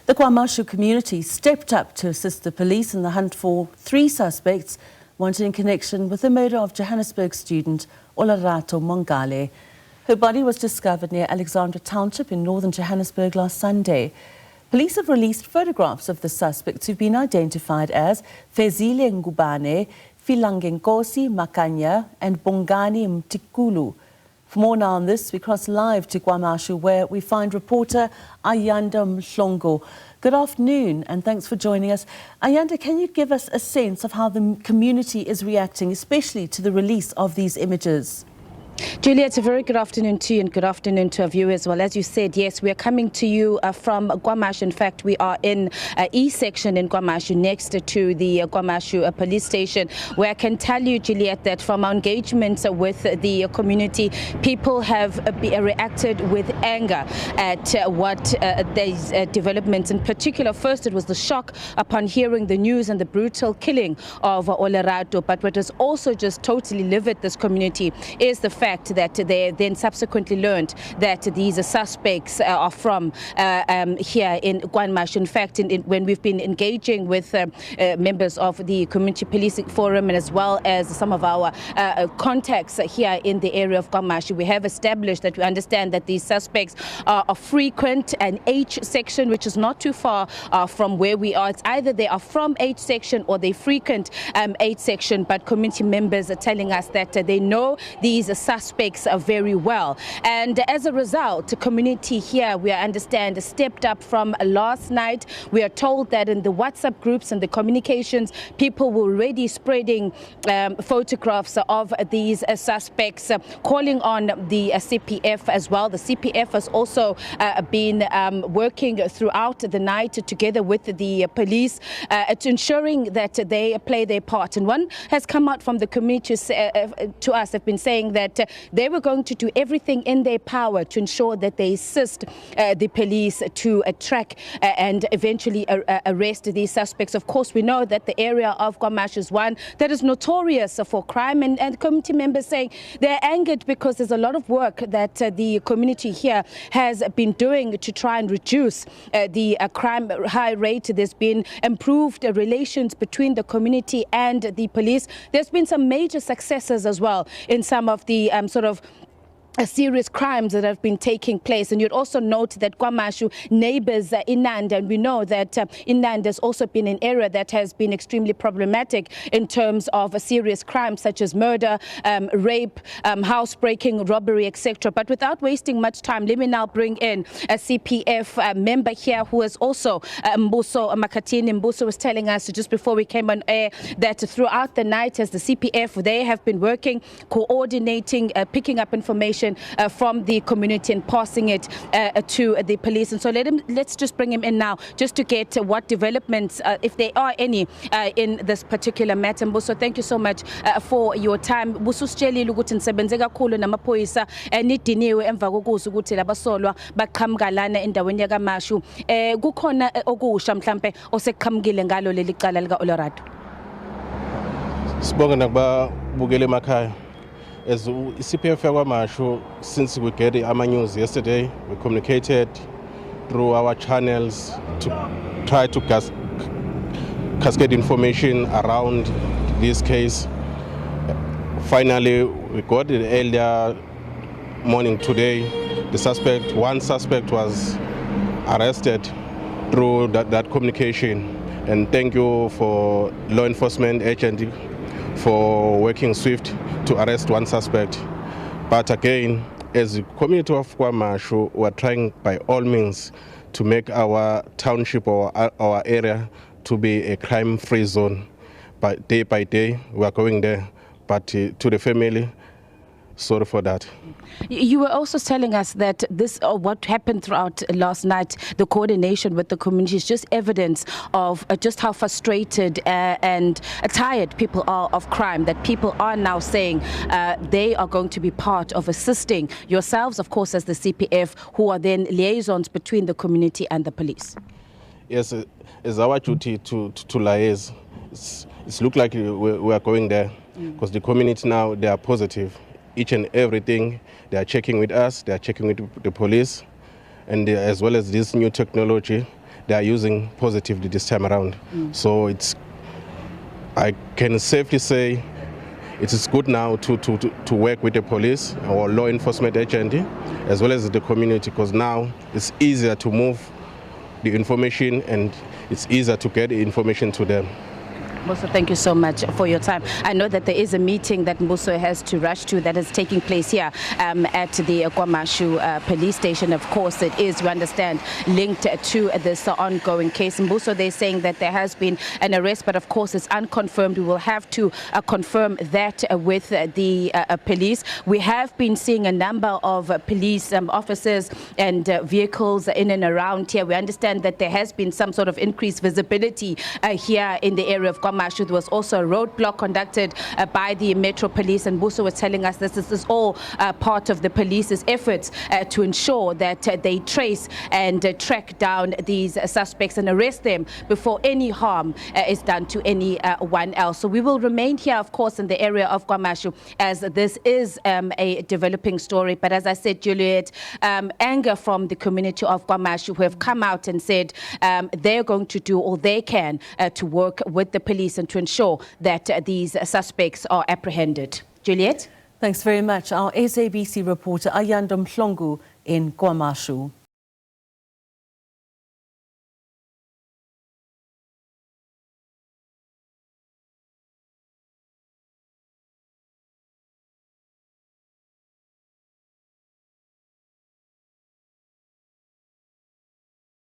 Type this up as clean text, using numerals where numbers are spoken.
The Kwa Mashu community stepped up to assist the police in the hunt for 3 suspects wanted in connection with the murder of Johannesburg student Olorato Mongale. Her body was discovered near Alexandra township in northern Johannesburg last Sunday. Police have released photographs of the suspects who've been identified as Fezile Ngubane, Philangenkosi, Makhanya and Bongani Mthimkhulu. For more now on this, we cross live to KwaMashu, where we find reporter Ayanda Mhlongo. Good afternoon and thanks for joining us. Ayanda, can you give us a sense of how the community is reacting, especially to the release of these images? Juliet, a very good afternoon to you and good afternoon to our viewers. Well, as you said, yes, we are coming to you from KwaMashu. In fact, we are in E section in KwaMashu, next to the KwaMashu police station, where I can tell you, Juliet, that from our engagements with the community, people have reacted with anger at what these developments in particular. First, it was the shock upon hearing the news and the brutal killing of Olorato. But what has also just totally livid this community is the fact that they then subsequently learned that these suspects are from here in KwaMashu. In fact, when we've been engaging with members of the Community Policing Forum and as well as some of our contacts here in the area of KwaMashu, we have established that we understand that these suspects are frequent an H section, which is not too far from where we are. It's either they are from H section or they frequent H section, but community members are telling us that they know these suspects very well. And as a result, the community here, we understand, stepped up from last night. We are told that in the WhatsApp groups and the communications, people were already spreading photographs of these suspects, calling on the CPF as well. The CPF has also been working throughout the night together with the police to ensuring that they play their part. And one has come out from the community to us, have been saying that they were going to do everything in their power to ensure that they assist the police to track and eventually arrest these suspects. Of course, we know that the area of KwaMashu is one that is notorious for crime, and community members saying they're angered because there's a lot of work that the community here has been doing to try and reduce the crime high rate. There's been improved relations between the community and the police. There's been some major successes as well in some of the serious crimes that have been taking place. And you'd also note that KwaMashu neighbors Inanda, and we know that Inanda has also been an area that has been extremely problematic in terms of serious crimes such as murder, rape, housebreaking, robbery, etc. But without wasting much time, let me now bring in a CPF member here who is also Mbuso Makatini. Mbuso was telling us just before we came on air that throughout the night as the CPF, they have been working, coordinating, picking up information from the community and passing it to the police. And so let's just bring him in now just to get what developments, if there are any, in this particular matter. Mbuso, thank you so much for your time. Mbuso, sitshelile ukuthi nisebenze kakhulu namaphoyisa nidiniwe emva kokuza ukuthi labasolwa baqhamuka lana endaweni yaKwaMashu. Kukhona okusha mhlambe oseqhamukile ngalo leli cala lika Olorato? Sibonga nakubabukele emakhaya. As CPF KwaMashu, since we get our news yesterday, we communicated through our channels to try to cascade information around this case. Finally, we got it earlier morning today. One suspect was arrested through that communication. And thank you for law enforcement agency for working swift to arrest one suspect. But again, as a community of KwaMashu, we are trying by all means to make our township or our area to be a crime-free zone. But day by day, we are going there. But to the family, sorry for that. You were also telling us that this, what happened throughout last night, the coordination with the community is just evidence of just how frustrated and tired people are of crime, that people are now saying they are going to be part of assisting yourselves, of course, as the CPF, who are then liaisons between the community and the police. Yes, it's our duty to liaise. It's look like we are going there because the community now, they are positive. Each and everything, they are checking with us, they are checking with the police, and as well as this new technology, they are using positively this time around. So I can safely say it is good now to work with the police or law enforcement agency as well as the community, because now it's easier to move the information and it's easier to get the information to them. Mbuso, thank you so much for your time. I know that there is a meeting that Mbuso has to rush to that is taking place here at the KwaMashu police station. Of course, it is, we understand, linked to this ongoing case. Mbuso, they're saying that there has been an arrest, but of course it's unconfirmed. We will have to confirm that with the police. We have been seeing a number of police officers and vehicles in and around here. We understand that there has been some sort of increased visibility here in the area of KwaMashu. There was also a roadblock conducted by the Metro Police, and Mbuso was telling us this is all part of the police's efforts to ensure that they trace and track down these suspects and arrest them before any harm is done to anyone else. So we will remain here, of course, in the area of KwaMashu, as this is a developing story. But as I said, Juliet, anger from the community of KwaMashu, who have come out and said they're going to do all they can to work with the police and to ensure that these suspects are apprehended. Juliet? Thanks very much. Our SABC reporter Ayanda Mhlongo in KwaMashu.